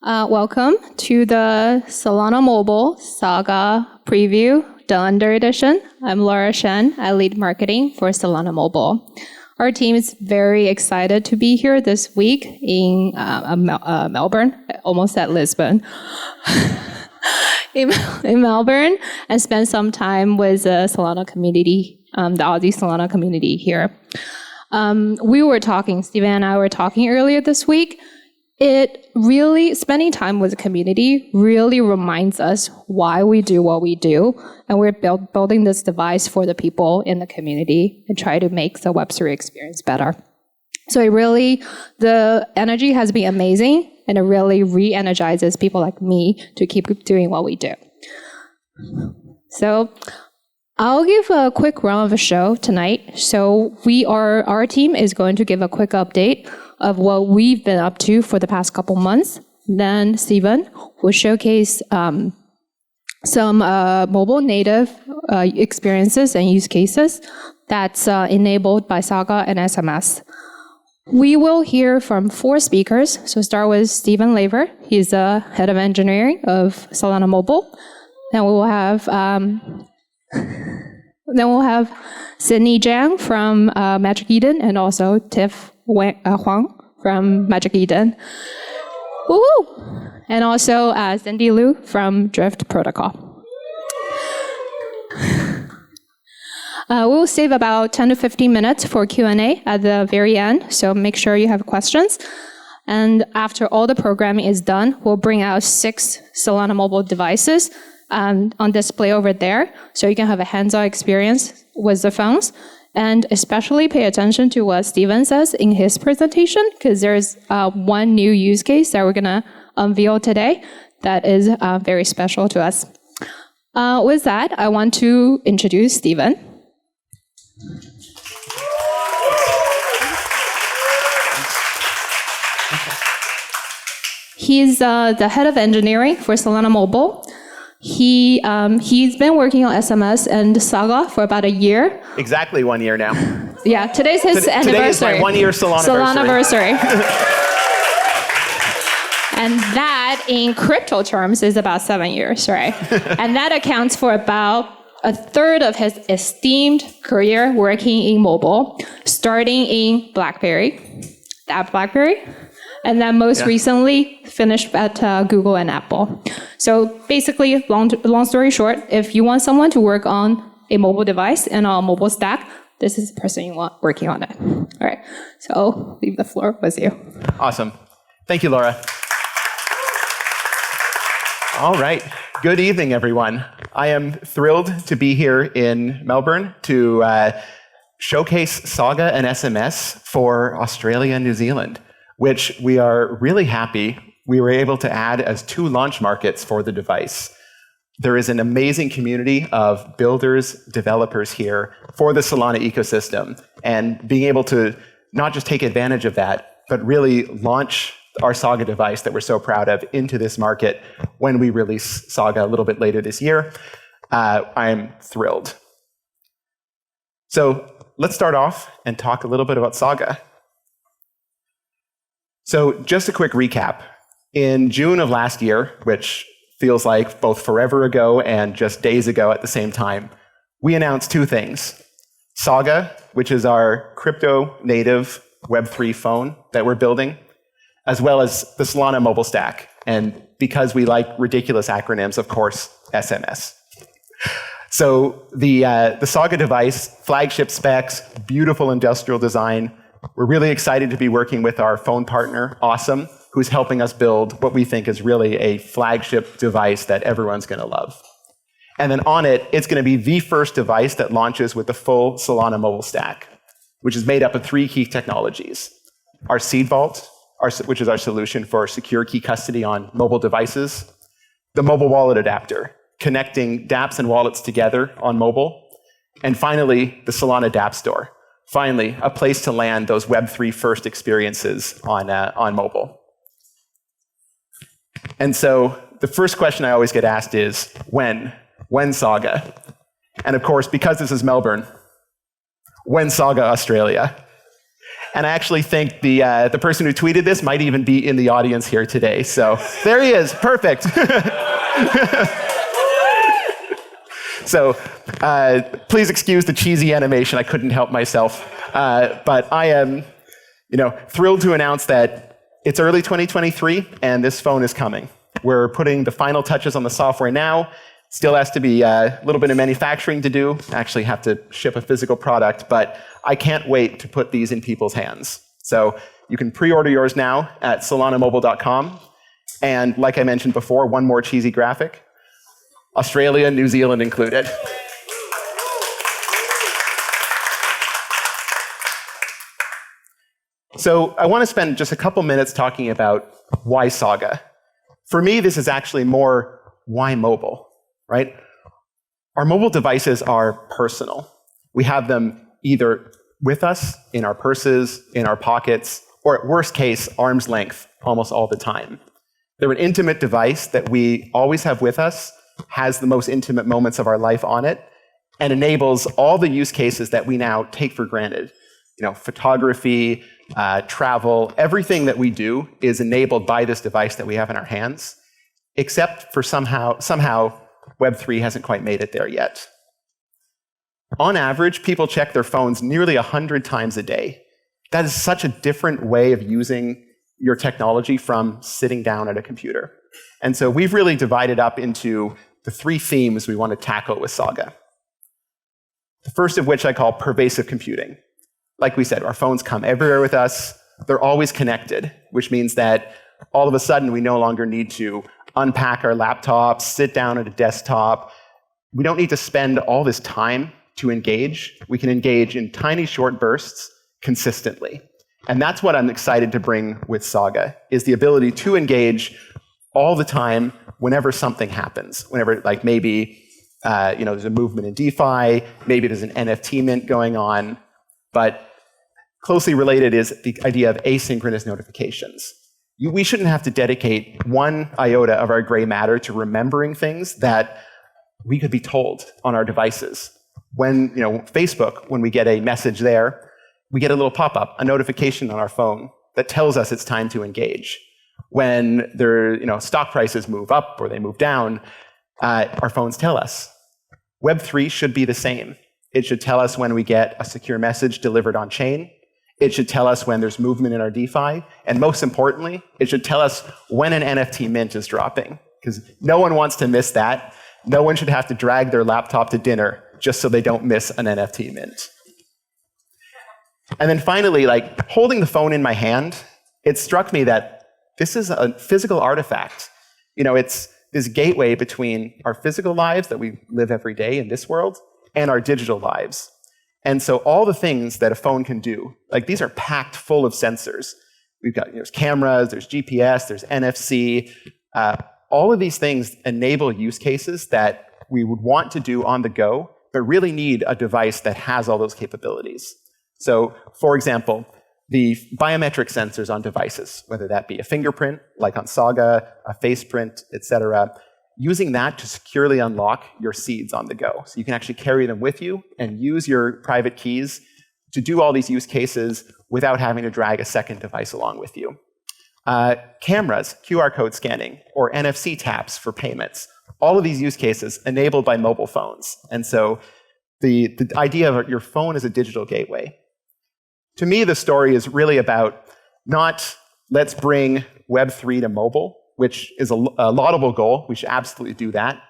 Welcome to the Solana Mobile Saga preview, the Under Edition. I'm Laura Shen. I lead marketing for Solana Mobile. Our team is very excited to be here this week in Melbourne, almost at Lisbon. in Melbourne, and spend some time with the Solana community, the Aussie Solana community here. Steven and I were talking earlier this week. It really, spending time with the community really reminds us why we do what we do. And we're building this device for the people in the community and try to make the Web3 experience better. So the energy has been amazing, and it really re-energizes people like me to keep doing what we do. So I'll give a quick run of the show tonight. So our team is going to give a quick update of what we've been up to for the past couple months. Then Steven will showcase some mobile native experiences and use cases that's enabled by Saga and SMS. We will hear from 4 speakers. So start with Steven Laver. He's the head of engineering of Solana Mobile. Then we'll have Sydney Jiang from Magic Eden, and also Tiff Huang from Magic Eden. Woo-hoo! And also Cindy Liu from Drift Protocol. We'll save about 10 to 15 minutes for Q&A at the very end, so make sure you have questions. And after all the programming is done, we'll bring out 6 Solana mobile devices on display over there, so you can have a hands-on experience with the phones. And especially pay attention to what Steven says in his presentation, because there's one new use case that we're going to unveil today that is very special to us. With that, I want to introduce Steven. He's the head of engineering for Solana Mobile. He's been working on SMS and Saga for about a year. Exactly 1 year now. Yeah, today's his anniversary. Today is my 1 year Solana-versary. And that, in crypto terms, is about 7 years, right? And that accounts for about a third of his esteemed career working in mobile, starting in BlackBerry, and then most recently finished at Google and Apple. So basically, long story short, if you want someone to work on a mobile device and on a mobile stack, this is the person you want working on it. All right, so I'll leave the floor with you. Awesome. Thank you, Laura. All right. Good evening, everyone. I am thrilled to be here in Melbourne to showcase Saga and SMS for Australia and New Zealand, which we are really happy we were able to add as 2 launch markets for the device. There is an amazing community of builders, developers here for the Solana ecosystem, and being able to not just take advantage of that, but really launch our Saga device that we're so proud of into this market when we release Saga a little bit later this year. I'm thrilled. So let's start off and talk a little bit about Saga. So just a quick recap. In June of last year, which feels like both forever ago and just days ago at the same time, we announced 2 things. Saga, which is our crypto-native Web3 phone that we're building, as well as the Solana mobile stack. And because we like ridiculous acronyms, of course, SMS. So the Saga device, flagship specs, beautiful industrial design. We're really excited to be working with our phone partner, Awesome, who's helping us build what we think is really a flagship device that everyone's going to love. And then on it, it's going to be the first device that launches with the full Solana mobile stack, which is made up of 3 key technologies. Our Seed Vault, which is our solution for secure key custody on mobile devices. The mobile wallet adapter, connecting dApps and wallets together on mobile. And finally, the Solana dApp Store. Finally, a place to land those Web3 first experiences on mobile. And so the first question I always get asked is, when? When Saga? And of course, because this is Melbourne, when Saga Australia? And I actually think the person who tweeted this might even be in the audience here today. So there he is. Perfect. So please excuse the cheesy animation. I couldn't help myself. But I am thrilled to announce that it's early 2023, and this phone is coming. We're putting the final touches on the software now. Still has to be a little bit of manufacturing to do. Actually have to ship a physical product, but I can't wait to put these in people's hands. So you can pre-order yours now at solanamobile.com. And like I mentioned before, one more cheesy graphic. Australia, New Zealand included. So I want to spend just a couple minutes talking about why Saga. For me, this is actually more why mobile, right? Our mobile devices are personal. We have them either with us, in our purses, in our pockets, or at worst case, arm's length almost all the time. They're an intimate device that we always have with us, has the most intimate moments of our life on it, and enables all the use cases that we now take for granted. Photography, travel, everything that we do is enabled by this device that we have in our hands, except for somehow Web3 hasn't quite made it there yet. On average, people check their phones nearly 100 times a day. That is such a different way of using your technology from sitting down at a computer. And so we've really divided up into the 3 themes we want to tackle with Saga. The first of which I call pervasive computing. Like we said, our phones come everywhere with us. They're always connected, which means that all of a sudden we no longer need to unpack our laptops, sit down at a desktop. We don't need to spend all this time to engage. We can engage in tiny short bursts consistently. And that's what I'm excited to bring with Saga, is the ability to engage all the time whenever something happens. Whenever, like maybe there's a movement in DeFi, maybe there's an NFT mint going on. But closely related is the idea of asynchronous notifications. We shouldn't have to dedicate one iota of our gray matter to remembering things that we could be told on our devices. When, Facebook, when we get a message there, we get a little pop-up, a notification on our phone that tells us it's time to engage. When stock prices move up or they move down, our phones tell us. Web3 should be the same. It should tell us when we get a secure message delivered on chain. It should tell us when there's movement in our DeFi. And most importantly, it should tell us when an NFT mint is dropping, because no one wants to miss that. No one should have to drag their laptop to dinner just so they don't miss an NFT mint. And then finally, holding the phone in my hand, it struck me that this is a physical artifact. It's this gateway between our physical lives that we live every day in this world and our digital lives. And so all the things that a phone can do, these are packed full of sensors. We've got there's cameras, there's GPS, there's NFC. All of these things enable use cases that we would want to do on the go, but really need a device that has all those capabilities. So, for example, the biometric sensors on devices, whether that be a fingerprint, like on Saga, a face print, etc., using that to securely unlock your seeds on the go. So you can actually carry them with you and use your private keys to do all these use cases without having to drag a second device along with you. Cameras, QR code scanning, or NFC taps for payments. All of these use cases enabled by mobile phones. And so the idea of your phone as a digital gateway. To me, the story is really about not let's bring Web3 to mobile, which is a laudable goal. We should absolutely do that.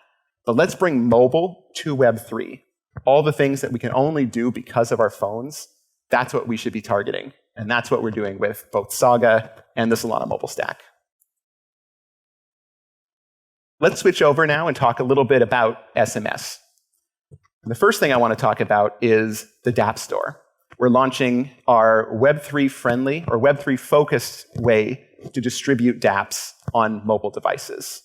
But let's bring mobile to Web3. All the things that we can only do because of our phones, that's what we should be targeting. And that's what we're doing with both Saga and the Solana mobile stack. Let's switch over now and talk a little bit about SMS. And the first thing I want to talk about is the dApp Store. We're launching our Web3 friendly or Web3 focused way to distribute dApps on mobile devices.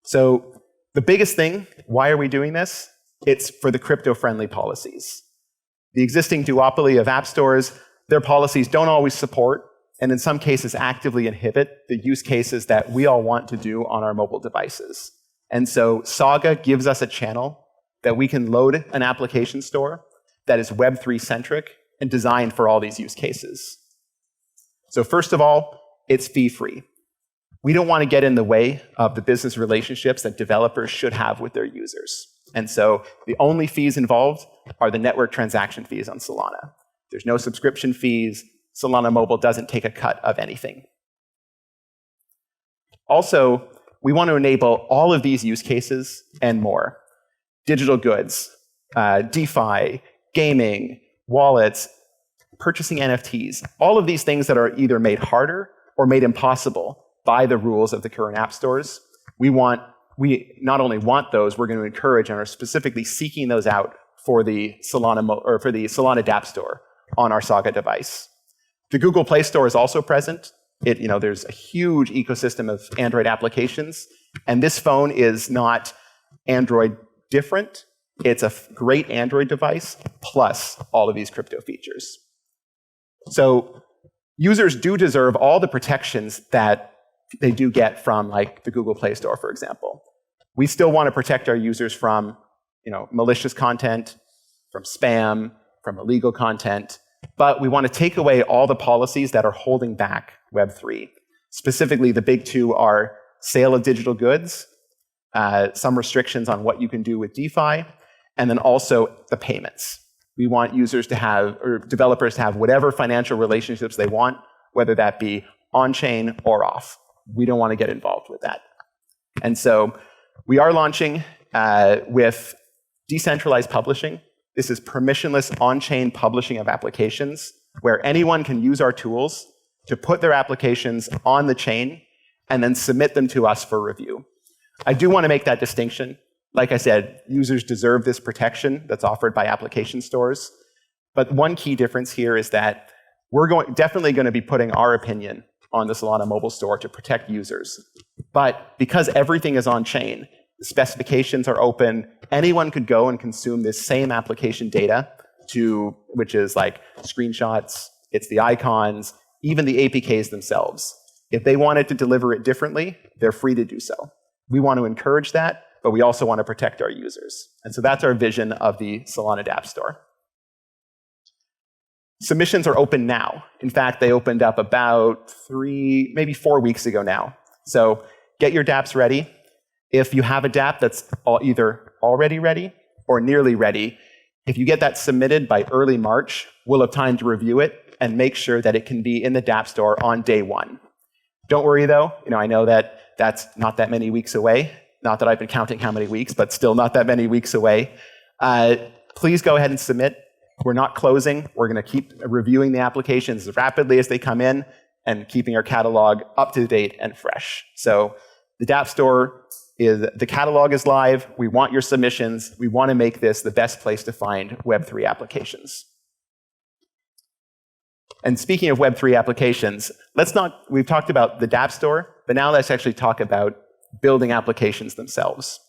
So the biggest thing, why are we doing this? It's for the crypto-friendly policies. The existing duopoly of app stores, their policies don't always support, and in some cases actively inhibit, the use cases that we all want to do on our mobile devices. And so Saga gives us a channel that we can load an application store that is Web3 centric and designed for all these use cases. So first of all, it's fee-free. We don't want to get in the way of the business relationships that developers should have with their users. And so the only fees involved are the network transaction fees on Solana. There's no subscription fees. Solana Mobile doesn't take a cut of anything. Also, we want to enable all of these use cases and more. Digital goods, DeFi, gaming, wallets, purchasing NFTs, all of these things that are either made harder or made impossible by the rules of the current app stores. We not only want those, we're going to encourage and are specifically seeking those out for the Solana dApp store on our Saga device. The Google Play Store is also present. There's a huge ecosystem of Android applications, and this phone is not Android different. It's a great Android device plus all of these crypto features. So users do deserve all the protections that they do get from like the Google Play Store, for example. We still want to protect our users from malicious content, from spam, from illegal content, but we want to take away all the policies that are holding back Web3. Specifically, the big two are sale of digital goods, some restrictions on what you can do with DeFi, and then also the payments. We want users to have, or developers to have whatever financial relationships they want, whether that be on-chain or off. We don't want to get involved with that. And so we are launching with decentralized publishing. This is permissionless on-chain publishing of applications where anyone can use our tools to put their applications on the chain and then submit them to us for review. I do want to make that distinction. Like I said, users deserve this protection that's offered by application stores. But one key difference here is that we're definitely going to be putting our opinion on the Solana mobile store to protect users. But because everything is on-chain, the specifications are open, anyone could go and consume this same application data, which is like screenshots, it's the icons, even the APKs themselves. If they wanted to deliver it differently, they're free to do so. We want to encourage that, but we also want to protect our users. And so that's our vision of the Solana dApp store. Submissions are open now. In fact, they opened up about 3, maybe 4 weeks ago now. So get your dApps ready. If you have a dApp that's either already ready or nearly ready, if you get that submitted by early March, we'll have time to review it and make sure that it can be in the dApp store on day 1. Don't worry though, I know that that's not that many weeks away. Not that I've been counting how many weeks, but still not that many weeks away. Please go ahead and submit. We're not closing. We're going to keep reviewing the applications as rapidly as they come in and keeping our catalog up to date and fresh. So the dApp store the catalog is live. We want your submissions. We want to make this the best place to find Web3 applications. And speaking of Web3 applications, we've talked about the dApp store, but now let's actually talk about building applications themselves.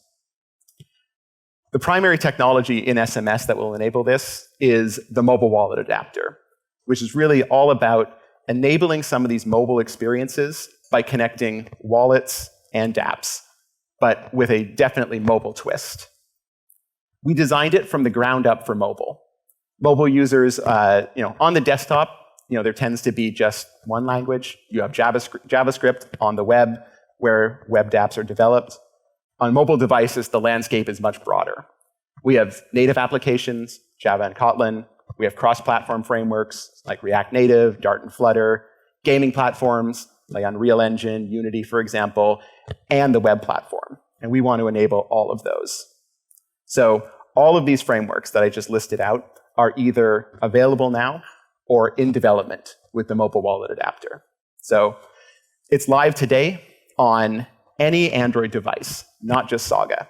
The primary technology in SMS that will enable this is the mobile wallet adapter, which is really all about enabling some of these mobile experiences by connecting wallets and dApps, but with a definitely mobile twist. We designed it from the ground up for mobile. Mobile users, on the desktop, there tends to be just one language. You have JavaScript on the web, where web dApps are developed. On mobile devices, the landscape is much broader. We have native applications, Java and Kotlin. We have cross-platform frameworks like React Native, Dart and Flutter, gaming platforms like Unreal Engine, Unity, for example, and the web platform. And we want to enable all of those. So all of these frameworks that I just listed out are either available now or in development with the mobile wallet adapter. So it's live today on any Android device, not just Saga.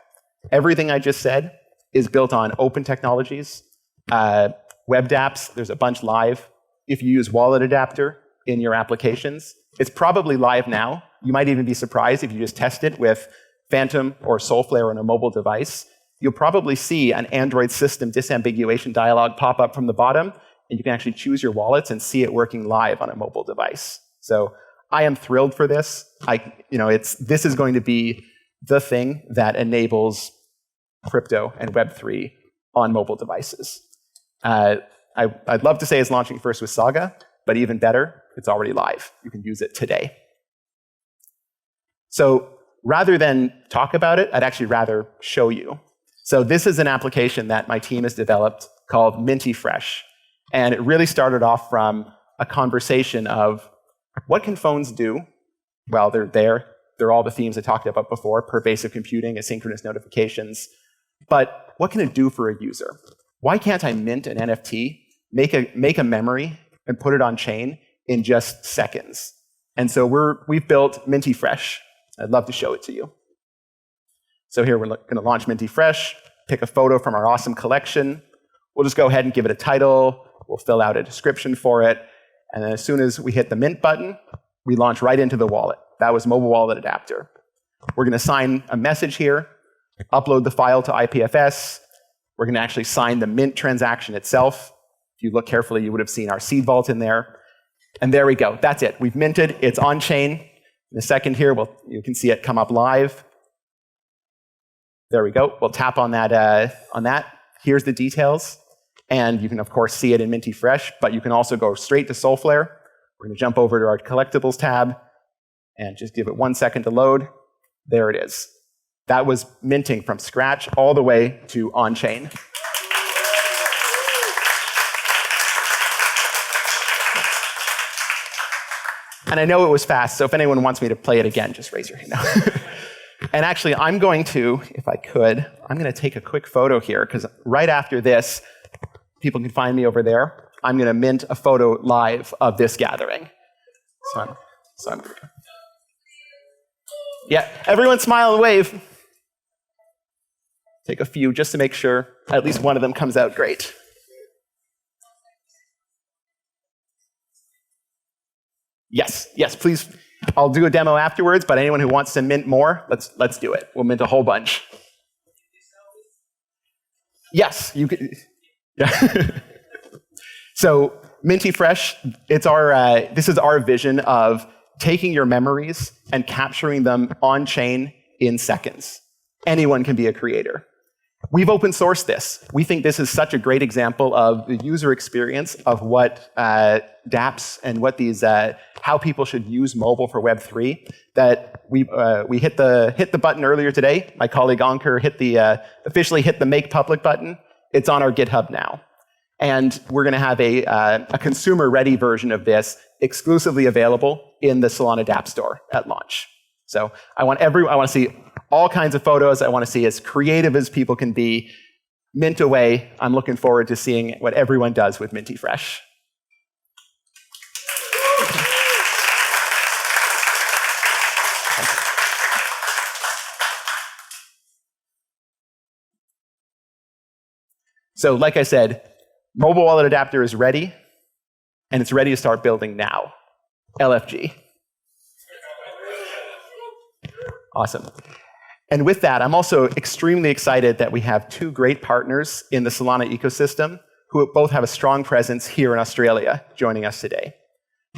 Everything I just said is built on open technologies. Web dApps, there's a bunch live. If you use wallet adapter in your applications, it's probably live now. You might even be surprised if you just test it with Phantom or Soulflare on a mobile device. You'll probably see an Android system disambiguation dialog pop up from the bottom, and you can actually choose your wallets and see it working live on a mobile device. So I am thrilled for this. This is going to be the thing that enables crypto and Web3 on mobile devices. I'd love to say it's launching first with Saga, but even better, it's already live. You can use it today. So rather than talk about it, I'd actually rather show you. So this is an application that my team has developed called Minty Fresh. And it really started off from a conversation of what can phones do? Well, they're there. They're all the themes I talked about before, pervasive computing, asynchronous notifications. But what can it do for a user? Why can't I mint an NFT, make a memory, and put it on chain in just seconds? And so we've built Minty Fresh. I'd love to show it to you. So here we're going to launch Minty Fresh, pick a photo from our awesome collection. We'll just go ahead and give it a title. We'll fill out a description for it. And then as soon as we hit the mint button, we launch right into the wallet. That was mobile wallet adapter. We're going to sign a message here, upload the file to IPFS. We're going to actually sign the mint transaction itself. If you look carefully, you would have seen our seed vault in there. And there we go. That's it. We've minted. It's on chain. In a second here, you can see it come up live. There we go. We'll tap on that. Here's the details. And you can, of course, see it in Minty Fresh, but you can also go straight to Solflare. We're going to jump over to our collectibles tab and just give it 1 second to load. There it is. That was minting from scratch all the way to on-chain. And I know it was fast, so if anyone wants me to play it again, just raise your hand. No. And actually, I'm going to, if I could, I'm going to take a quick photo here, because right after this, people can find me over there. I'm going to mint a photo live of this gathering. So I'm yeah, everyone smile and wave. Take a few just to make sure at least one of them comes out great. Yes, please. I'll do a demo afterwards, but anyone who wants to mint more, let's do it. We'll mint a whole bunch. Yes, you could. Yeah. So Minty Fresh, this is our vision of taking your memories and capturing them on chain in seconds. Anyone can be a creator. We've open sourced this. We think this is such a great example of the user experience of what dApps and what how people should use mobile for Web3. That we hit the button earlier today. My colleague Ankur officially hit the make public button. It's on our GitHub now, and we're going to have a consumer-ready version of this exclusively available in the Solana dApp store at launch. So I want to see all kinds of photos. I want to see as creative as people can be. Mint away. I'm looking forward to seeing what everyone does with Minty Fresh. So like I said, mobile wallet adapter is ready, and it's ready to start building now. LFG. Awesome. And with that, I'm also extremely excited that we have two great partners in the Solana ecosystem who both have a strong presence here in Australia joining us today.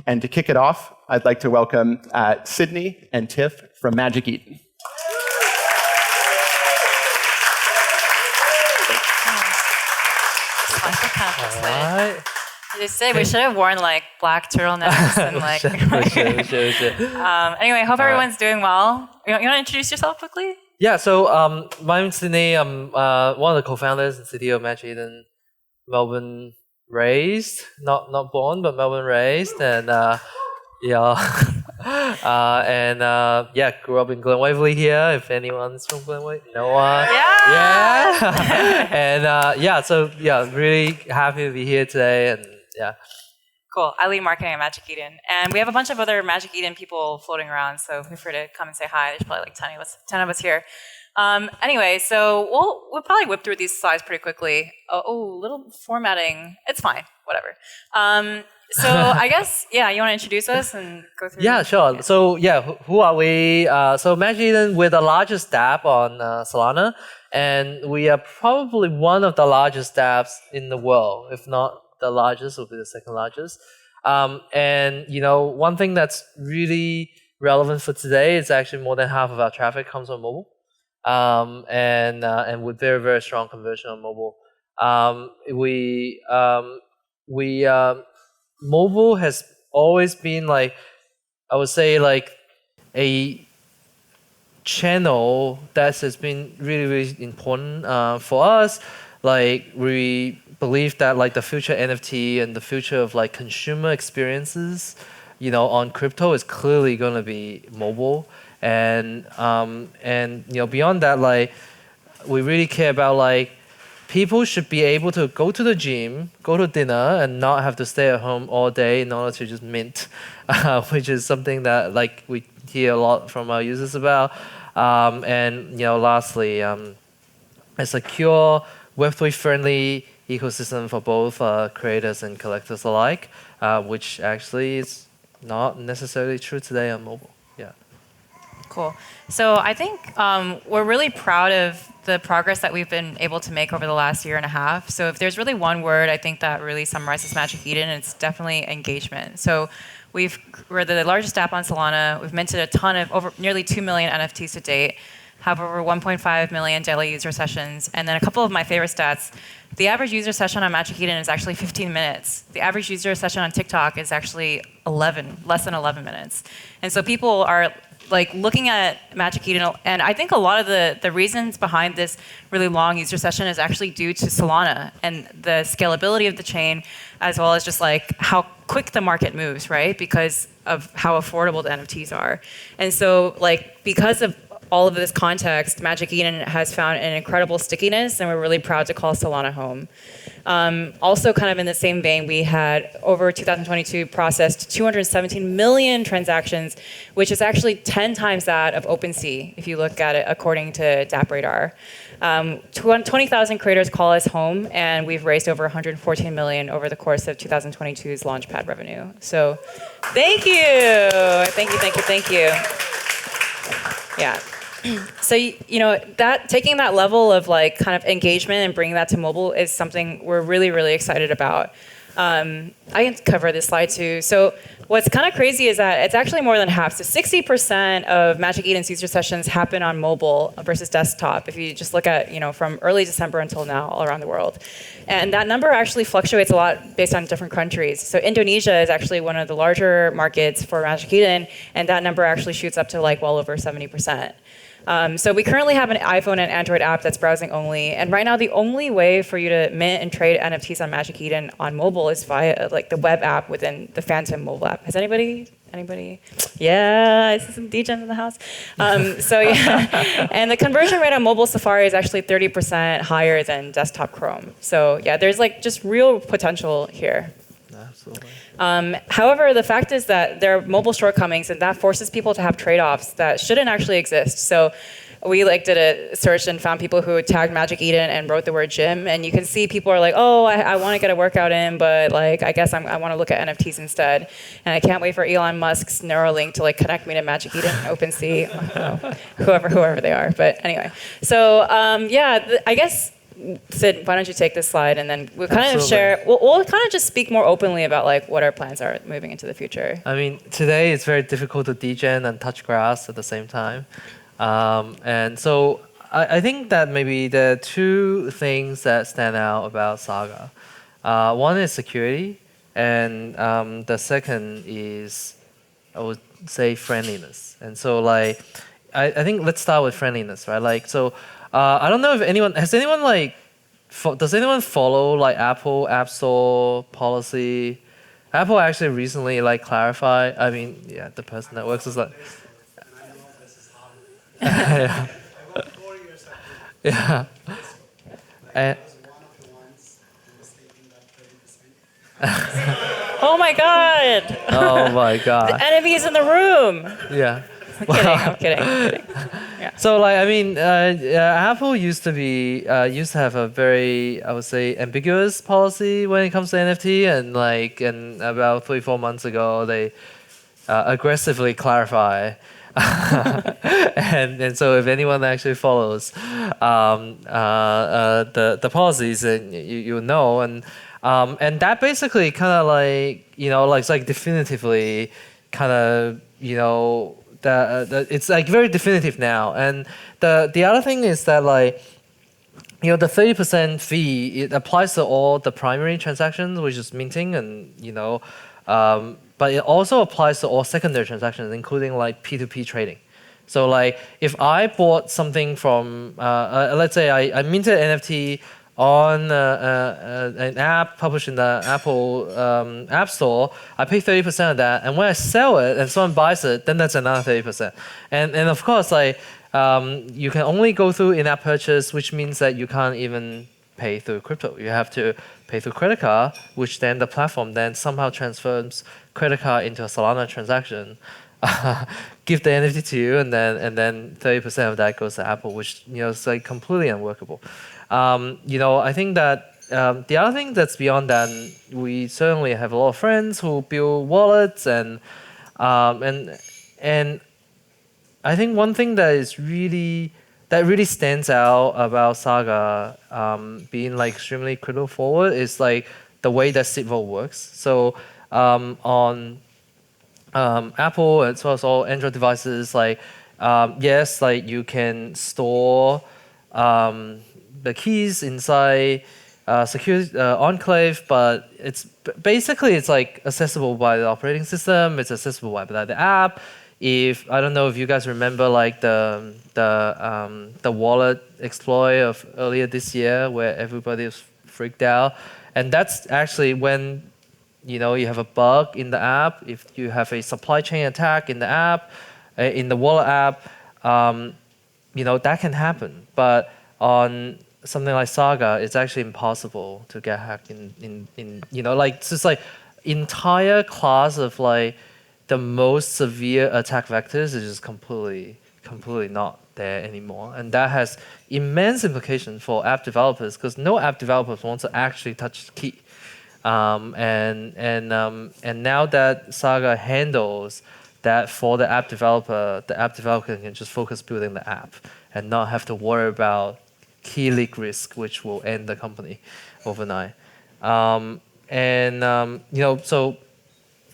And to kick it off, I'd like to welcome Sydney and Tiff from Magic Eden. They say we should have worn like black turtlenecks and like. Anyway, hope everyone's doing well. You want to introduce yourself quickly? Yeah. So my name's Sydney. I'm one of the co-founders and CTO of Magic Eden. Melbourne raised, not born, but Melbourne raised, and grew up in Glen Waverley here. If anyone's from Glen Waverley, no one. And really happy to be here today, and yeah. Cool. I lead marketing at Magic Eden, and we have a bunch of other Magic Eden people floating around. So feel free to come and say hi. There's probably like 10 of us here. Anyway, so we'll probably whip through these slides pretty quickly. Little formatting. It's fine. Whatever. So I guess, you want to introduce us and go through? Yeah, sure. Yeah. So who are we? So Magic Eden, we're the largest dApp on Solana, and we are probably one of the largest dApps in the world, if not the largest, will be the second largest. And one thing that's really relevant for today is actually more than half of our traffic comes on mobile, and with very, very strong conversion on mobile. we mobile has always been like, I would say like a channel that has been really, really important for us. Like we believe that like the future NFT and the future of like consumer experiences, on crypto is clearly going to be mobile. And beyond that, like we really care about like people should be able to go to the gym, go to dinner, and not have to stay at home all day in order to just mint, which is something that like we hear a lot from our users about. Lastly, a secure Web3 friendly ecosystem for both creators and collectors alike, which actually is not necessarily true today on mobile. Yeah. Cool. So I think we're really proud of the progress that we've been able to make over the last year and a half. So if there's really one word I think that really summarizes Magic Eden, it's definitely engagement. So we're the largest app on Solana. We've minted a ton of over nearly 2 million NFTs to date, have over 1.5 million daily user sessions. And then a couple of my favorite stats, the average user session on Magic Eden is actually 15 minutes. The average user session on TikTok is actually less than 11 minutes. And so people are like looking at Magic Eden, and I think a lot of the reasons behind this really long user session is actually due to Solana and the scalability of the chain, as well as just like how quick the market moves, right? Because of how affordable the NFTs are. And so like because of all of this context, Magic Eden has found an incredible stickiness, and we're really proud to call Solana home. Also, kind of in the same vein, we had over 2022 processed 217 million transactions, which is actually 10 times that of OpenSea, if you look at it according to DappRadar. 20,000 creators call us home, and we've raised over 114 million over the course of 2022's Launchpad revenue. So, thank you. Yeah. So that taking that level of like kind of engagement and bringing that to mobile is something we're really, really excited about. I can cover this slide too. So what's kind of crazy is that it's actually more than half. So 60% of Magic Eden's user sessions happen on mobile versus desktop. If you just look at from early December until now all around the world, and that number actually fluctuates a lot based on different countries. So Indonesia is actually one of the larger markets for Magic Eden, and that number actually shoots up to like well over 70%. So we currently have an iPhone and Android app that's browsing only, and right now the only way for you to mint and trade NFTs on Magic Eden on mobile is via like the web app within the Phantom mobile app. Has anybody? Yeah, I see some DJs in the house. And the conversion rate on mobile Safari is actually 30% higher than desktop Chrome. So yeah, there's like just real potential here. Absolutely. However, the fact is that there are mobile shortcomings, and that forces people to have trade-offs that shouldn't actually exist. So we did a search and found people who tagged Magic Eden and wrote the word gym, and you can see people are like, oh, I want to get a workout in, but like I guess I want to look at NFTs instead, and I can't wait for Elon Musk's Neuralink to connect me to Magic Eden and OpenSea, whoever they are. But anyway, so I guess. Sid, why don't you take this slide, and then we'll kind of share. We'll kind of just speak more openly about what our plans are moving into the future. I mean, today it's very difficult to degen and touch grass at the same time, and so I think that maybe there are two things that stand out about Saga. One is security, and the second is, I would say, friendliness. And so I think let's start with friendliness, right? I don't know if does anyone follow Apple App Store policy? Apple actually recently clarified. I mean, yeah, the person that works is yeah. Yeah. And, oh my God! Oh my God! The enemy's in the room. Yeah. I'm kidding. Yeah. So Apple used to have a very, I would say, ambiguous policy when it comes to NFT, and about 3-4 months ago they aggressively clarify. and so if anyone actually follows the policies, then you know, and that basically kind of definitively kind of it's very definitive now. And the other thing is that the 30% fee, it applies to all the primary transactions, which is minting, and but it also applies to all secondary transactions, including like P2P trading. So like if I bought something from, let's say I minted an NFT on an app published in the Apple App Store, I pay 30% of that, and when I sell it and someone buys it, then that's another 30%. And of course, like you can only go through in-app purchase, which means that you can't even pay through crypto. You have to pay through credit card, which then the platform then somehow transforms credit card into a Solana transaction, give the NFT to you, and then 30% of that goes to Apple, which is like completely unworkable. I think that the other thing that's beyond that, we certainly have a lot of friends who build wallets, and I think one thing that really stands out about Saga being like extremely crypto forward is like the way that seed vault works. So on Apple as well as all Android devices, like yes, like you can store the keys inside secure enclave, but it's like accessible by the operating system. It's accessible by the app. I don't know if you guys remember like the wallet exploit of earlier this year where everybody was freaked out, and that's actually when you have a bug in the app. If you have a supply chain attack in the app, in the wallet app, that can happen. But on something like Saga, it's actually impossible to get hacked in like it's just like entire class of like the most severe attack vectors is just completely not there anymore. And that has immense implications for app developers because no app developers want to actually touch the key. And now that Saga handles that for the app developer can just focus building the app and not have to worry about key leak risk, which will end the company overnight. So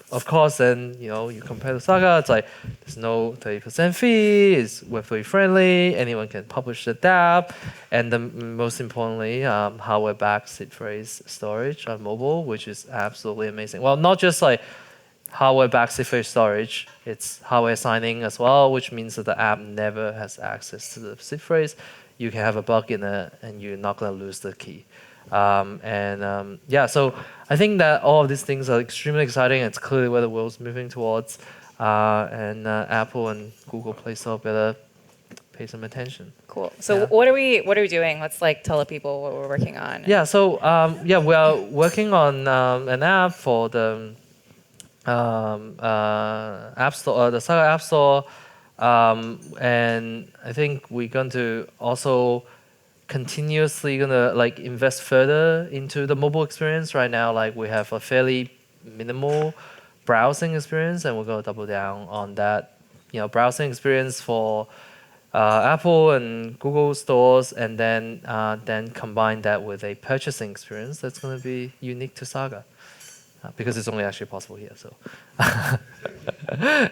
of course, then you compare to Saga. It's like there's no 30% fee. It's Web3 friendly. Anyone can publish the dApp, and most importantly, hardware-backed seed phrase storage on mobile, which is absolutely amazing. Well, not just like hardware-backed seed phrase storage. It's hardware signing as well, which means that the app never has access to the seed phrase. You can have a bug in it, and you're not going to lose the key. So I think that all of these things are extremely exciting. It's clearly where the world's moving towards, and Apple and Google Play Store better pay some attention. Cool. So what are we doing? Let's like tell the people what we're working on. Yeah. So we are working on an app for the App Store, the Saga App Store, and I think we're going to also continuously gonna like invest further into the mobile experience. Right now, like we have a fairly minimal browsing experience, and we're gonna double down on that, browsing experience for Apple and Google stores, and then combine that with a purchasing experience that's gonna be unique to Saga, because it's only actually possible here. So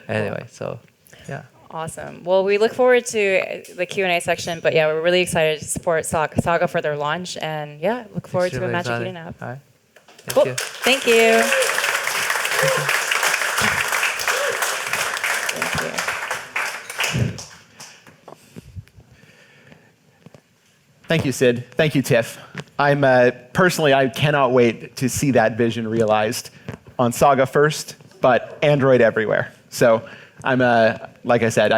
anyway, so yeah. Awesome. Well, we look forward to the Q&A section, but yeah, we're really excited to support Saga for their launch, and yeah, look forward to a Magic Eden app. All right. Cool. Thank you. Thank you, Sid. Thank you, Tiff. I'm personally, I cannot wait to see that vision realized on Saga first, but Android everywhere. So I'm like I said,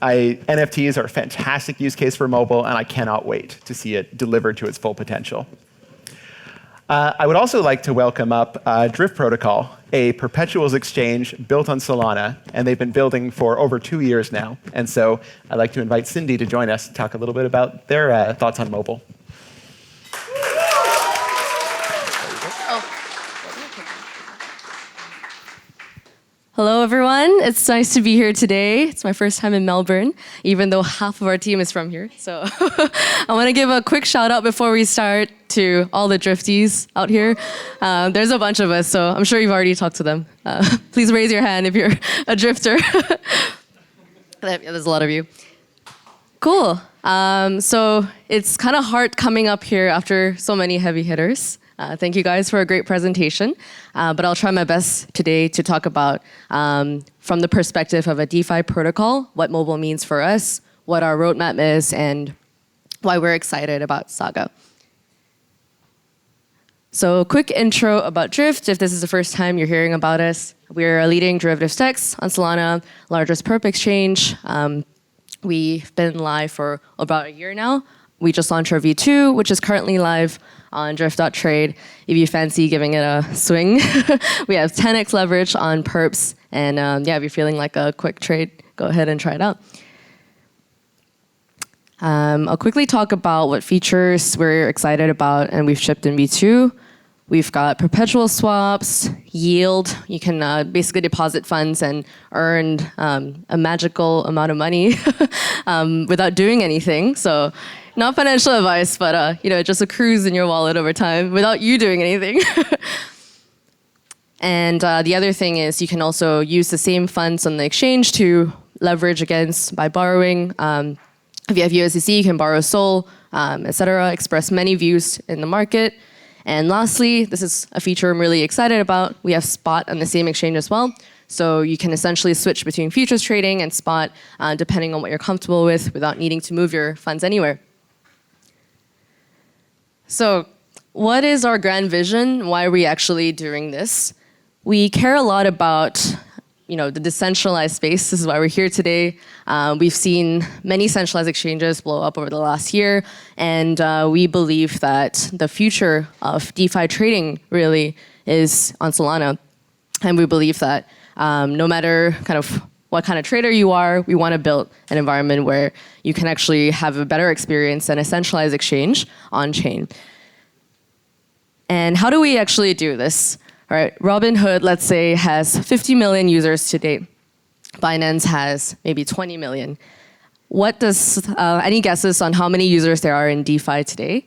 NFTs are a fantastic use case for mobile, and I cannot wait to see it delivered to its full potential. I would also like to welcome up Drift Protocol, a perpetuals exchange built on Solana, and they've been building for over 2 years now. And so I'd like to invite Cindy to join us to talk a little bit about their thoughts on mobile. Hello, everyone. It's nice to be here today. It's my first time in Melbourne, even though half of our team is from here. So I want to give a quick shout out before we start to all the drifties out here. There's a bunch of us, so I'm sure you've already talked to them. Please raise your hand if you're a drifter. There's a lot of you. Cool. So it's kind of hard coming up here after so many heavy hitters. Thank you guys for a great presentation. But I'll try my best today to talk about, from the perspective of a DeFi protocol, what mobile means for us, what our roadmap is, and why we're excited about Saga. So quick intro about Drift. If this is the first time you're hearing about us, we're a leading derivatives DEX on Solana, largest perp exchange. We've been live for about a year now. We just launched our V2, which is currently live on drift.trade. If you fancy giving it a swing, we have 10x leverage on perps. And yeah, if you're feeling like a quick trade, go ahead and try it out. I'll quickly talk about what features we're excited about and we've shipped in V2. We've got perpetual swaps, yield. You can basically deposit funds and earn a magical amount of money without doing anything. So not financial advice, but it just accrues in your wallet over time without you doing anything. And the other thing is you can also use the same funds on the exchange to leverage against by borrowing. If you have USDC, you can borrow SOL, etc. Express many views in the market. And lastly, this is a feature I'm really excited about. We have spot on the same exchange as well. So you can essentially switch between futures trading and spot depending on what you're comfortable with without needing to move your funds anywhere. So what is our grand vision? Why are we actually doing this? We care a lot about the decentralized space. This is why we're here today. We've seen many centralized exchanges blow up over the last year, and we believe that the future of DeFi trading really is on Solana. And we believe that no matter what kind of trader you are, we want to build an environment where you can actually have a better experience than a centralized exchange on-chain. And how do we actually do this? All right, Robinhood, let's say, has 50 million users to date. Binance has maybe 20 million. What does, any guesses on how many users there are in DeFi today?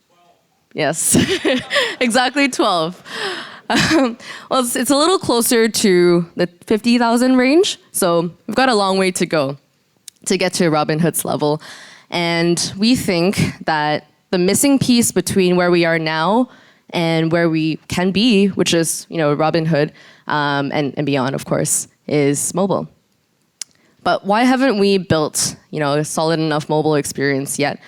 12. Yes, exactly 12. Well, it's a little closer to the 50,000 range. So we've got a long way to go to get to Robinhood's level. And we think that the missing piece between where we are now and where we can be, which is Robinhood and beyond, of course, is mobile. But why haven't we built a solid enough mobile experience yet?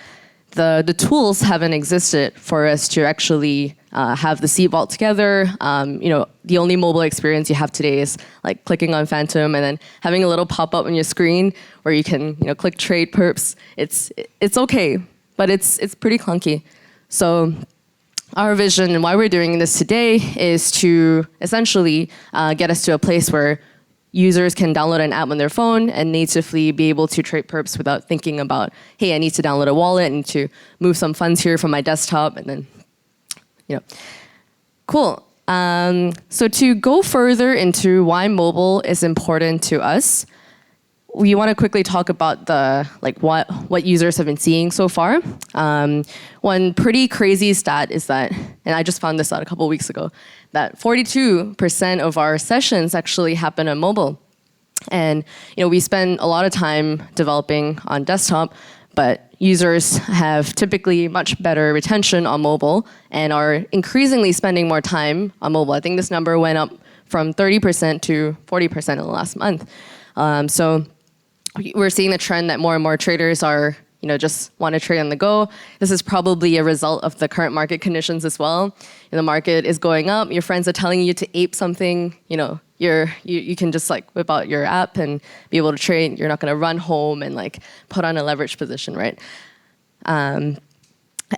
The tools haven't existed for us to actually have the seed vault together. The only mobile experience you have today is like clicking on Phantom and then having a little pop up on your screen where you can click trade perps. It's okay, but it's pretty clunky. So our vision and why we're doing this today is to essentially get us to a place where users can download an app on their phone and natively be able to trade perps without thinking about, hey, I need to download a wallet, I need to move some funds here from my desktop, and then, Cool. So to go further into why mobile is important to us, we want to quickly talk about what users have been seeing so far. One pretty crazy stat is that, and I just found this out a couple of weeks ago, that 42% of our sessions actually happen on mobile. And we spend a lot of time developing on desktop, but users have typically much better retention on mobile and are increasingly spending more time on mobile. I think this number went up from 30% to 40% in the last month. So we're seeing the trend that more and more traders are, just want to trade on the go. This is probably a result of the current market conditions as well. The market is going up. Your friends are telling you to ape something. You can just whip out your app and be able to trade. You're not going to run home and put on a leverage position, right?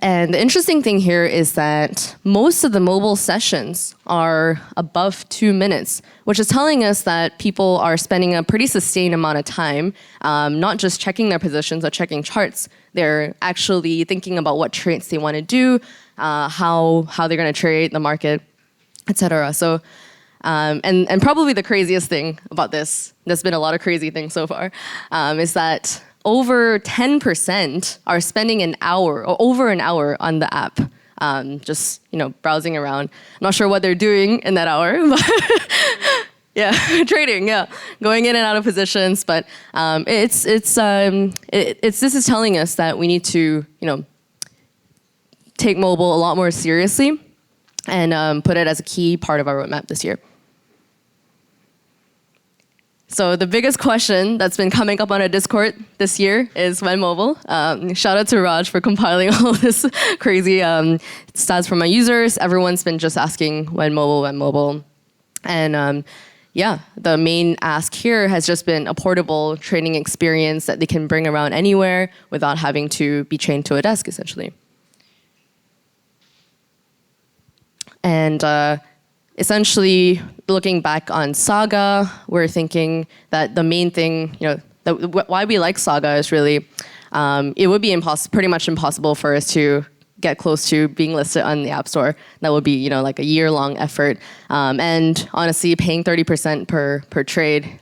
And the interesting thing here is that most of the mobile sessions are above 2 minutes, which is telling us that people are spending a pretty sustained amount of time, not just checking their positions or checking charts. They're actually thinking about what trades they want to do, how they're going to trade the market, etc. So, and probably the craziest thing about this, there's been a lot of crazy things so far, is that over 10% are spending an hour or over an hour on the app, just browsing around. I'm not sure what they're doing in that hour, Yeah, trading. Yeah, going in and out of positions, but this is telling us that we need to take mobile a lot more seriously and put it as a key part of our roadmap this year. So the biggest question that's been coming up on our Discord this year is when mobile. Shout out to Raj for compiling all this crazy stats from my users. Everyone's been just asking when mobile. And yeah, the main ask here has just been a portable training experience that they can bring around anywhere without having to be chained to a desk, essentially. And essentially, looking back on Saga, we're thinking that the main thing, why we like Saga is really, it would be pretty much impossible for us to get close to being listed on the App Store. That would be, like a year-long effort. And honestly, paying 30% per trade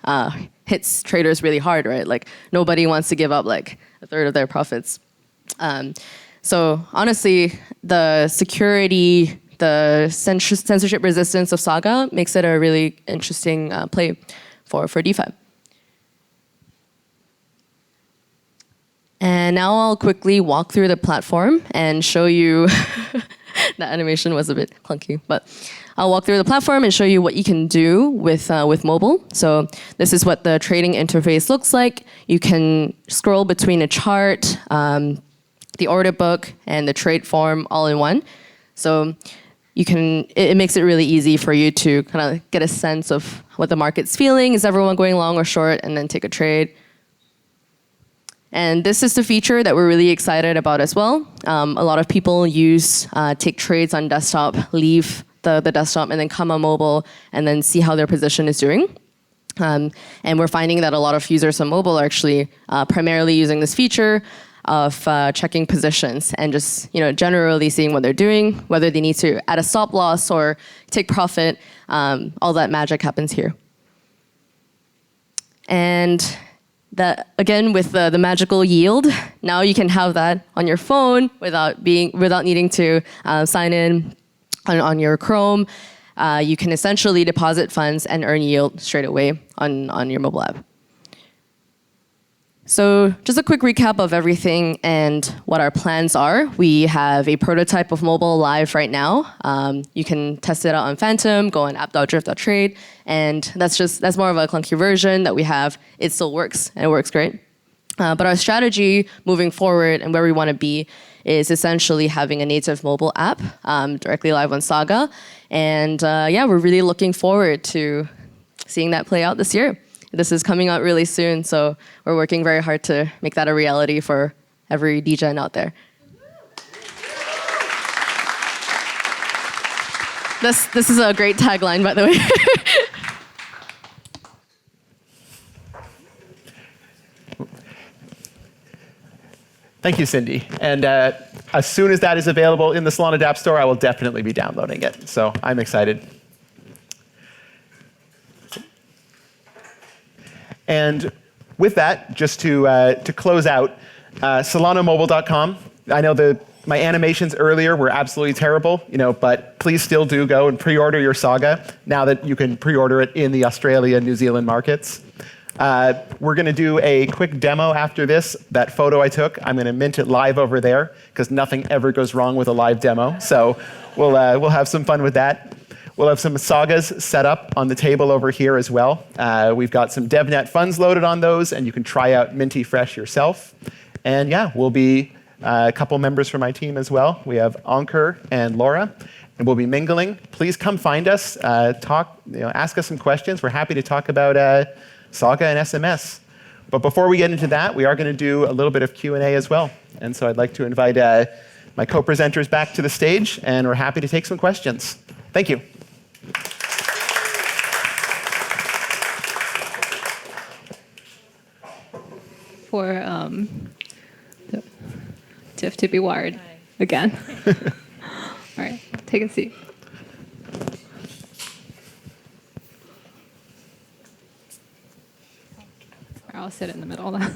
hits traders really hard, right? Like nobody wants to give up like a third of their profits. So honestly, the security, the censorship resistance of Saga makes it a really interesting play for DeFi. And now I'll quickly walk through the platform and show you, that animation was a bit clunky, but I'll walk through the platform and show you what you can do with mobile. So this is what the trading interface looks like. You can scroll between a chart, the order book, and the trade form all in one. So it makes it really easy for you to kind of get a sense of what the market's feeling. Is everyone going long or short? And then take a trade. And this is the feature that we're really excited about as well. A lot of people take trades on desktop, leave the desktop, and then come on mobile, and then see how their position is doing. And we're finding that a lot of users on mobile are actually primarily using this feature of checking positions and just generally seeing what they're doing, whether they need to add a stop loss or take profit. All that magic happens here. And that again with the magical yield, now you can have that on your phone without needing to sign in on your Chrome. You can essentially deposit funds and earn yield straight away on your mobile app. So just a quick recap of everything and what our plans are. We have a prototype of mobile live right now. You can test it out on Phantom, go on app.drift.trade, and that's more of a clunky version that we have. It still works, and it works great. But our strategy moving forward and where we want to be is essentially having a native mobile app directly live on Saga. And we're really looking forward to seeing that play out this year. This is coming out really soon, so we're working very hard to make that a reality for every DGen out there. This is a great tagline, by the way. Thank you, Cindy. And as soon as that is available in the Solana App Store, I will definitely be downloading it. So I'm excited. And with that, just to close out, SolanaMobile.com. I know my animations earlier were absolutely terrible, but please still do go and pre-order your Saga now that you can pre-order it in the Australia and New Zealand markets. We're going to do a quick demo after this. That photo I took, I'm going to mint it live over there because nothing ever goes wrong with a live demo. So we'll have some fun with that. We'll have some Sagas set up on the table over here as well. We've got some DevNet funds loaded on those, and you can try out Minty Fresh yourself. And yeah, we'll be a couple members from my team as well. We have Ankur and Laura, and we'll be mingling. Please come find us, ask us some questions. We're happy to talk about Saga and SMS. But before we get into that, we are going to do a little bit of Q&A as well. And so I'd like to invite my co-presenters back to the stage, and we're happy to take some questions. Thank you. For the Tiff to be wired again. All right, take a seat. I'll sit in the middle then.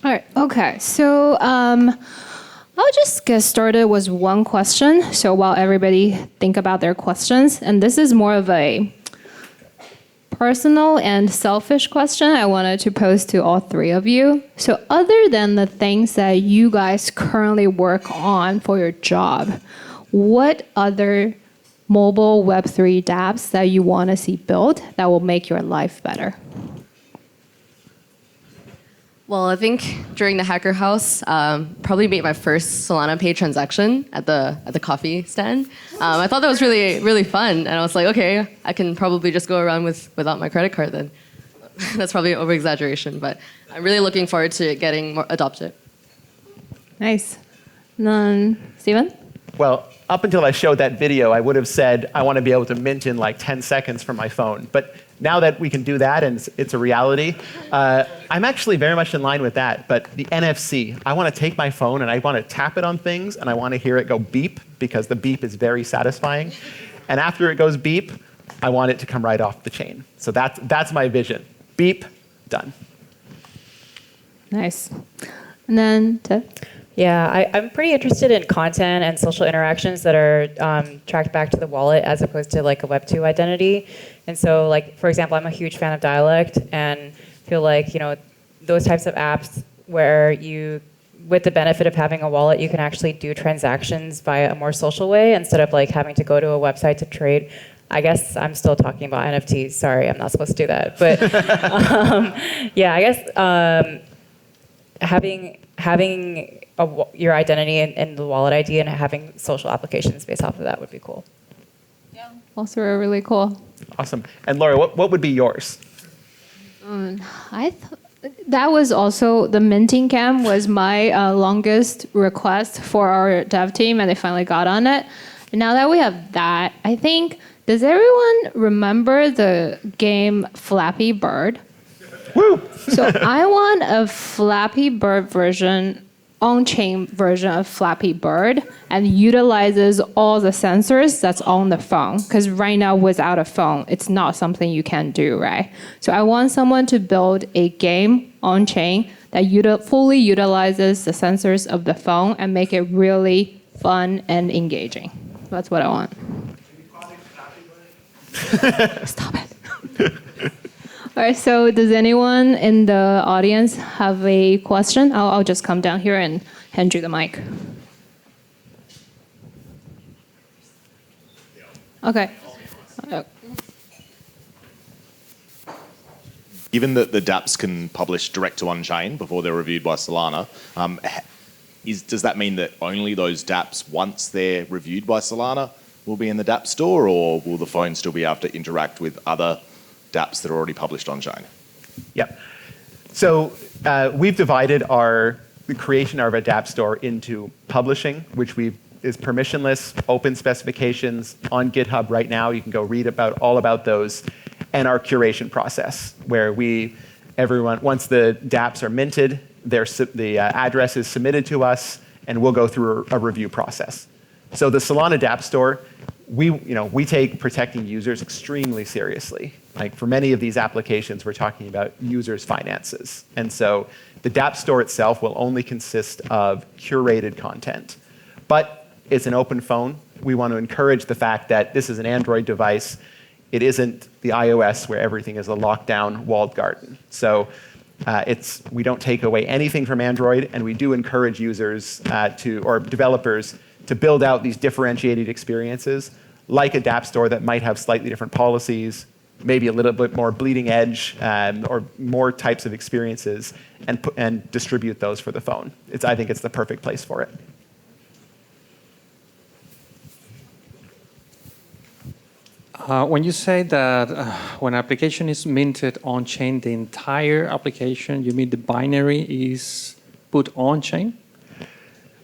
All right, okay, so I'll just get started with one question. So while everybody think about their questions, and this is more of a personal and selfish question I wanted to pose to all three of you. So other than the things that you guys currently work on for your job, what other mobile Web3 dApps that you want to see built that will make your life better? Well, I think during the Hacker House, probably made my first Solana Pay transaction at the coffee stand. I thought that was really, really fun. And I was like, okay, I can probably just go around without my credit card then. That's probably an over-exaggeration, but I'm really looking forward to it getting more adopted. Nice. And then, Steven? Well, up until I showed that video, I would have said I want to be able to mint in like 10 seconds from my phone. But now that we can do that and it's a reality, I'm actually very much in line with that. But the NFC, I want to take my phone and I want to tap it on things and I want to hear it go beep because the beep is very satisfying. And after it goes beep, I want it to come right off the chain. So that's my vision. Beep, done. Nice. And then, Tiff? Yeah, I'm pretty interested in content and social interactions that are tracked back to the wallet as opposed to like a Web2 identity. And so, like, for example, I'm a huge fan of Dialect and feel like, you know, those types of apps where you, with the benefit of having a wallet, you can actually do transactions via a more social way instead of like having to go to a website to trade. I guess I'm still talking about NFTs. Sorry, I'm not supposed to do that. But yeah, I guess having your identity and the wallet ID and having social applications based off of that would be cool. Yeah. Also really cool. Awesome. And Laura, what would be yours? That was also, the minting cam was my longest request for our dev team, and they finally got on it. And now that we have that, I think, does everyone remember the game Flappy Bird? Woo! So I want a Flappy Bird version, on-chain version of Flappy Bird, and utilizes all the sensors that's on the phone. Because right now, without a phone, it's not something you can do, right? So I want someone to build a game on-chain that fully utilizes the sensors of the phone and make it really fun and engaging. That's what I want. Stop it. All right, so does anyone in the audience have a question? I'll just come down here and hand you the mic. Okay. Given that the dApps can publish direct to on-chain before they're reviewed by Solana, does that mean that only those dApps, once they're reviewed by Solana, will be in the dApp store, or will the phone still be able to interact with other dApps that are already published on-chain? Yeah. So we've divided the creation of our dApp store into publishing, which is permissionless, open specifications on GitHub right now. You can go read all about those, and our curation process, where once the dApps are minted, the address is submitted to us, and we'll go through a review process. So the Solana dApp store, we take protecting users extremely seriously. Like for many of these applications, we're talking about users' finances. And so the dApp store itself will only consist of curated content. But it's an open phone. We want to encourage the fact that this is an Android device. It isn't the iOS where everything is a lockdown walled garden. So we don't take away anything from Android, and we do encourage users or developers to build out these differentiated experiences, like a dApp store that might have slightly different policies, maybe a little bit more bleeding edge, or more types of experiences, and distribute those for the phone. I think it's the perfect place for it. When you say that when an application is minted on-chain, the entire application, you mean the binary is put on-chain?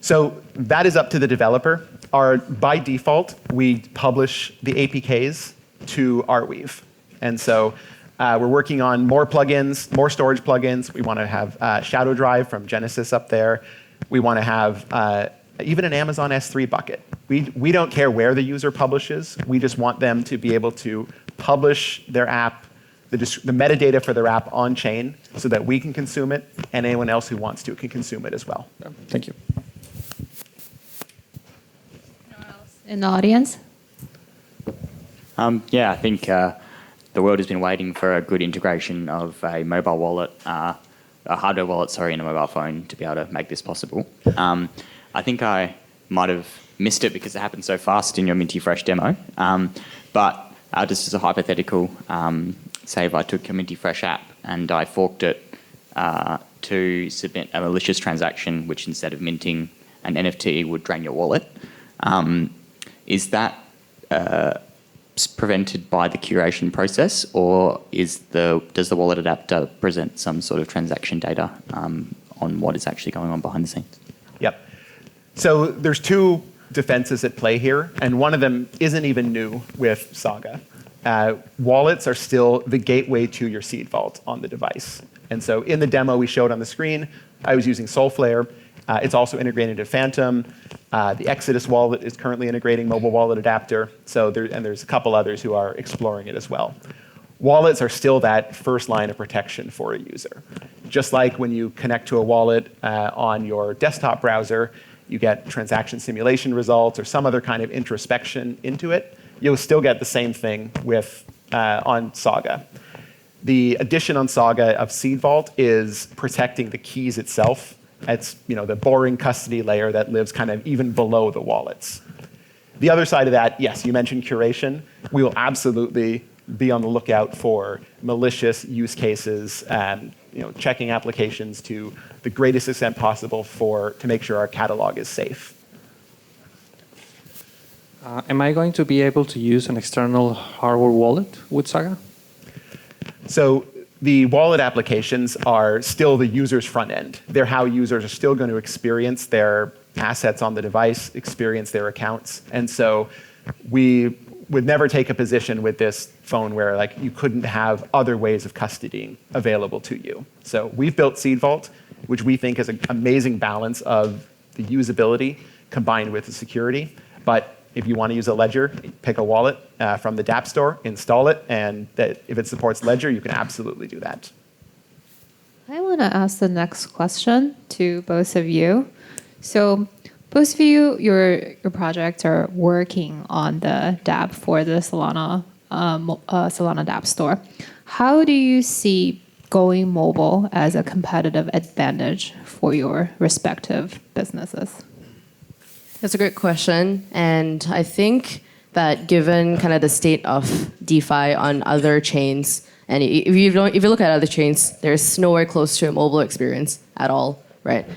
So that is up to the developer. By default, we publish the APKs to Arweave. And so we're working on more plugins, more storage plugins. We want to have Shadow Drive from Genesis up there. We want to have even an Amazon S3 bucket. We don't care where the user publishes. We just want them to be able to publish their app, the metadata for their app on-chain, so that we can consume it, and anyone else who wants to can consume it as well. Thank you. In the audience? Yeah, I think the world has been waiting for a good integration of a mobile wallet, a hardware wallet, sorry, and a mobile phone to be able to make this possible. I think I might have missed it because it happened so fast in your Minty Fresh demo. But just as a hypothetical, say if I took your Minty Fresh app and I forked it to submit a malicious transaction, which instead of minting an NFT would drain your wallet, is that prevented by the curation process, or does the wallet adapter present some sort of transaction data on what is actually going on behind the scenes? Yep. So there's two defenses at play here, and one of them isn't even new with Saga. Wallets are still the gateway to your seed vault on the device. And so in the demo we showed on the screen, I was using Solflare. It's also integrated into Phantom. The Exodus wallet is currently integrating mobile wallet adapter. And there's a couple others who are exploring it as well. Wallets are still that first line of protection for a user. Just like when you connect to a wallet on your desktop browser, you get transaction simulation results or some other kind of introspection into it, you'll still get the same thing on Saga. The addition on Saga of Seed Vault is protecting the keys itself. It's the boring custody layer that lives kind of even below the wallets. The other side of that, yes, you mentioned curation. We will absolutely be on the lookout for malicious use cases and checking applications to the greatest extent possible to make sure our catalog is safe. Am I going to be able to use an external hardware wallet with Saga? So the wallet applications are still the user's front end. They're how users are still going to experience their assets on the device, experience their accounts. And so we would never take a position with this phone where you couldn't have other ways of custodying available to you. So we've built Seed Vault, which we think is an amazing balance of the usability combined with the security. But if you want to use a ledger, pick a wallet from the dApp store, install it, and if it supports Ledger, you can absolutely do that. I want to ask the next question to both of you. So both of you, your projects are working on the dApp for the Solana dApp store. How do you see going mobile as a competitive advantage for your respective businesses? That's a great question. And I think that given kind of the state of DeFi on other chains, and if you look at other chains, there's nowhere close to a mobile experience at all, right?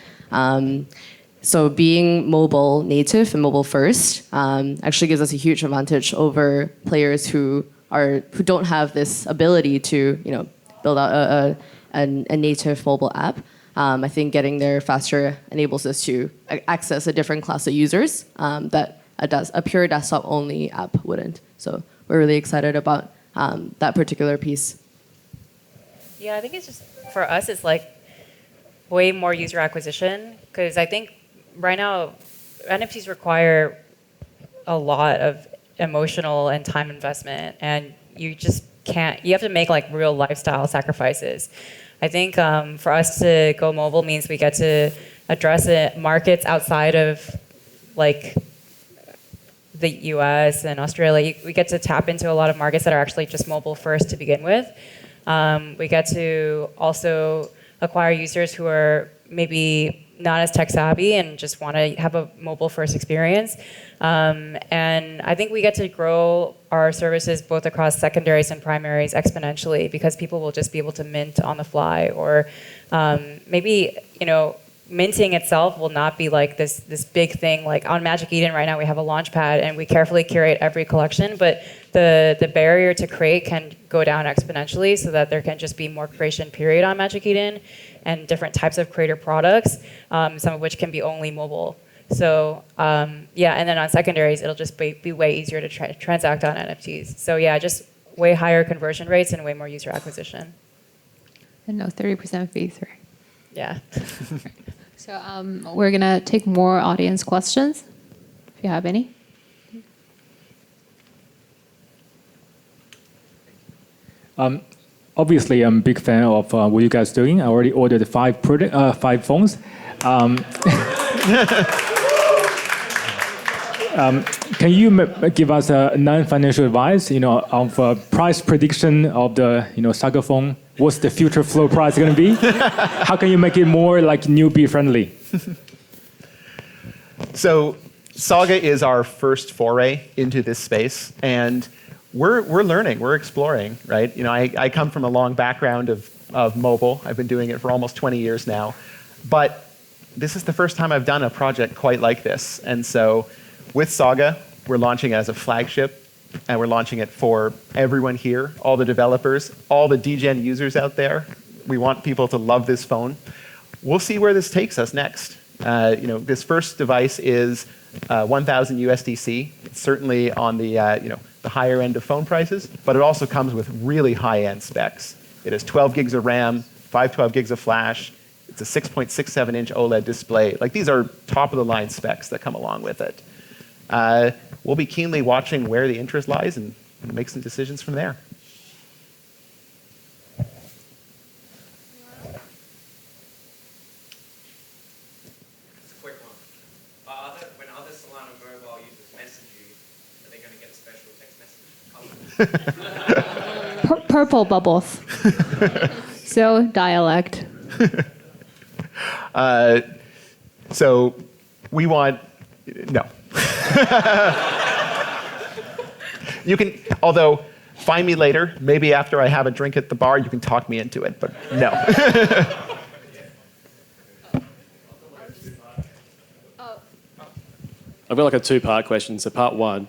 So being mobile native and mobile first actually gives us a huge advantage over players who don't have this ability to build out a native mobile app. I think getting there faster enables us to access a different class of users that a pure desktop-only app wouldn't. So we're really excited about that particular piece. Yeah, I think it's just, for us, it's way more user acquisition, because I think right now NFTs require a lot of emotional and time investment, and you just can't, you have to make real lifestyle sacrifices. I think for us to go mobile means we get to address markets outside of the US and Australia. We get to tap into a lot of markets that are actually just mobile first to begin with. We get to also acquire users who are maybe not as tech savvy and just want to have a mobile first experience. And I think we get to grow our services both across secondaries and primaries exponentially, because people will just be able to mint on the fly, or maybe minting itself will not be this big thing. On Magic Eden right now we have a launch pad and we carefully curate every collection, but the barrier to create can go down exponentially, so that there can just be more creation period on Magic Eden and different types of creator products, some of which can be only mobile. So yeah, and then on secondaries, it'll just be way easier to transact on NFTs. So yeah, just way higher conversion rates and way more user acquisition. And no 30% fees, right? Yeah. So we're going to take more audience questions, if you have any. Obviously, I'm a big fan of what you guys are doing. I already ordered 5 phones. Can you give us a non-financial advice, of price prediction of the, Saga phone? What's the future floor price going to be? How can you make it more like newbie friendly? So Saga is our first foray into this space, and we're learning, we're exploring, right? I come from a long background of mobile. I've been doing it for almost 20 years now, but this is the first time I've done a project quite like this. And so with Saga, we're launching it as a flagship, and we're launching it for everyone here, all the developers, all the DGen users out there. We want people to love this phone. We'll see where this takes us next. This first device is 1,000 USDC. It's certainly on the the higher end of phone prices, but it also comes with really high-end specs. It has 12 gigs of RAM, 512 gigs of flash. It's a 6.67-inch OLED display. Like, these are top-of-the-line specs that come along with it. We'll be keenly watching where the interest lies and make some decisions from there. Quick one. When other Solana mobile users message you, are they going to get a special text message? Purple bubbles. So dialect. So we want, no. You can, although, find me later. Maybe after I have a drink at the bar, you can talk me into it, but no. I've got like a two-part question. So part one,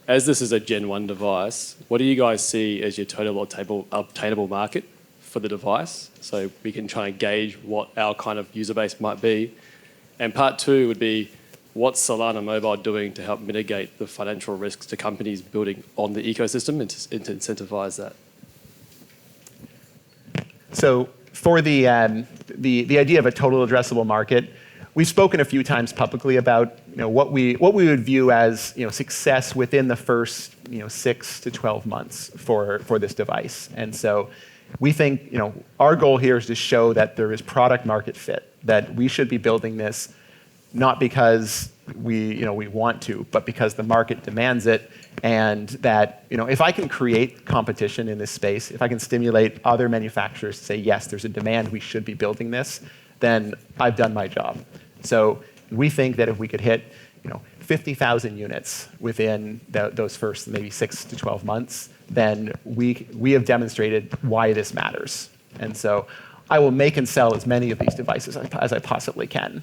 as this is a Gen 1 device, what do you guys see as your total obtainable market for the device? So we can try and gauge what our kind of user base might be. And part two would be, what's Solana Mobile doing to help mitigate the financial risks to companies building on the ecosystem and to incentivize that? So for the idea of a total addressable market, we've spoken a few times publicly about what we would view as success within the first 6 to 12 months for this device. And so we think our goal here is to show that there is product market fit, that we should be building this not because we want to, but because the market demands it, and that if I can create competition in this space, if I can stimulate other manufacturers to say, yes, there's a demand, we should be building this, then I've done my job. So we think that if we could hit 50,000 units within those first maybe 6 to 12 months, then we have demonstrated why this matters. And so I will make and sell as many of these devices as I possibly can.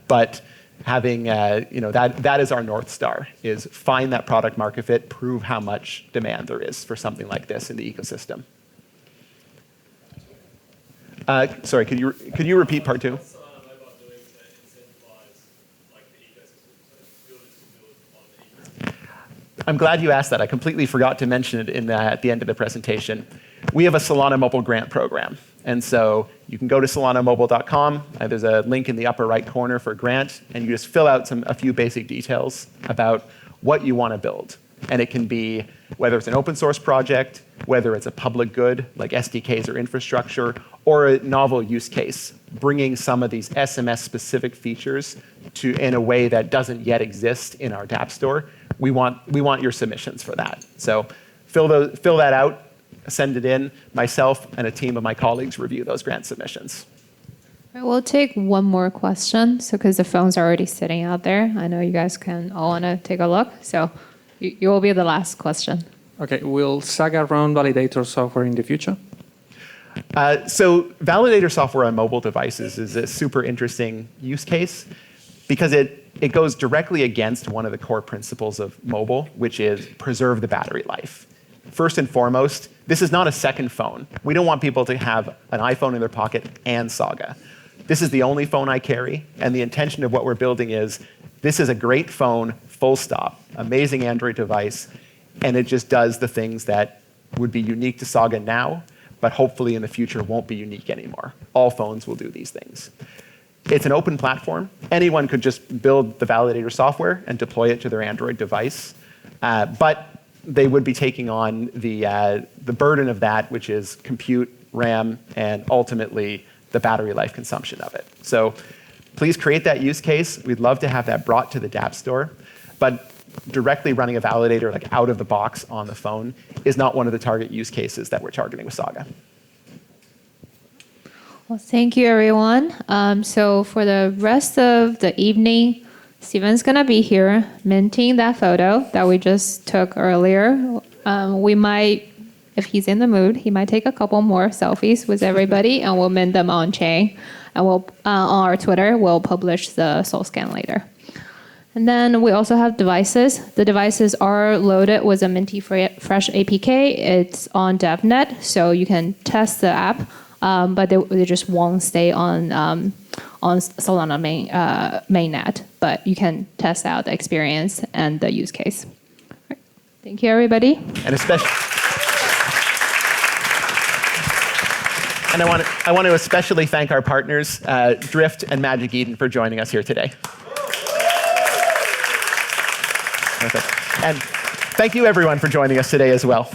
But having that is our North Star, is find that product market fit, prove how much demand there is for something like this in the ecosystem. Sorry, could you repeat part two? I'm glad you asked that. I completely forgot to mention it at the end of the presentation. We have a Solana Mobile grant program. And so you can go to solanamobile.com. There's a link in the upper right corner for grant, and you just fill out a few basic details about what you want to build. And it can be whether it's an open source project, whether it's a public good like SDKs or infrastructure, or a novel use case, bringing some of these SMS-specific features in a way that doesn't yet exist in our dApp store. We want your submissions for that. So fill that out, send it in. Myself and a team of my colleagues review those grant submissions. We'll take one more question, because the phones are already sitting out there. I know you guys can all want to take a look. So you will be the last question. Okay, will Saga run validator software in the future? So validator software on mobile devices is a super interesting use case because it goes directly against one of the core principles of mobile, which is preserve the battery life. First and foremost, this is not a second phone. We don't want people to have an iPhone in their pocket and Saga. This is the only phone I carry, and the intention of what we're building is this is a great phone, full stop, amazing Android device, and it just does the things that would be unique to Saga now, but hopefully in the future won't be unique anymore. All phones will do these things. It's an open platform. Anyone could just build the validator software and deploy it to their Android device, but they would be taking on the burden of that, which is compute, RAM, and ultimately the battery life consumption of it. So please create that use case. We'd love to have that brought to the dApp store. But directly running a validator like out of the box on the phone is not one of the target use cases that we're targeting with Saga. Well, thank you, everyone. So for the rest of the evening, Steven's going to be here minting that photo that we just took earlier. We might, if he's in the mood, he might take a couple more selfies with everybody, and we'll mint them on chain. And we'll on our Twitter, we'll publish the soul scan later. And then we also have devices. The devices are loaded with a Minty Fresh APK. It's on DevNet, so you can test the app, but they just won't stay on Solana mainnet. But you can test out the experience and the use case. Right. Thank you, everybody. And I want to especially thank our partners, Drift and Magic Eden, for joining us here today. Perfect. And thank you, everyone, for joining us today as well.